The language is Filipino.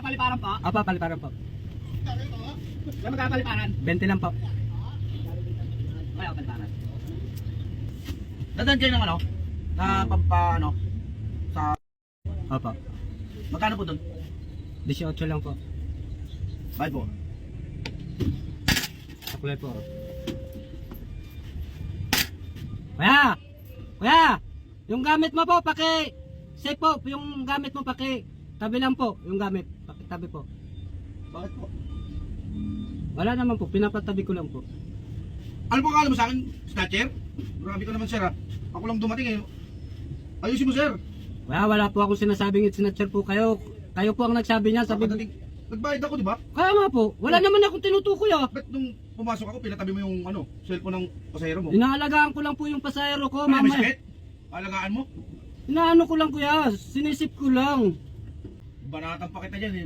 paliparan po? Apa, paliparan po. Yan magkakapaliparan? 20 lang po. Wala paliparan. Dadaan kayo ng ano? Na ano? Sa... Opo. Magkano po doon? 18 lang po. Bye po. Sakulay po. Kuya! Kuya! Yung gamit mo po, safe po. Yung gamit mo, tabi lang po. Yung gamit, tabi po. Bakit po? Wala naman po, pinapatabi ko lang po. Ano po akala mo sa akin? Snatcher? Grabe ka naman sir ha. Ako lang dumating eh. Ayusin mo sir. Kuya, wala po akong sinasabing sinatcher po kayo. Kayo po ang nagsabi niya, sabi Pagdating, nagbayad ako di ba? kaya nga po, wala naman akong tinutukoy ah. Ba't nung pumasok ako, pinatabi mo yung ano, cellphone ng pasahero mo? Inaalagaan ko lang po yung pasahero ko, Ano, may mama. sakit? Alagaan mo? Inaano ko lang kuya, sinisip ko lang. Banatan pa kita dyan eh.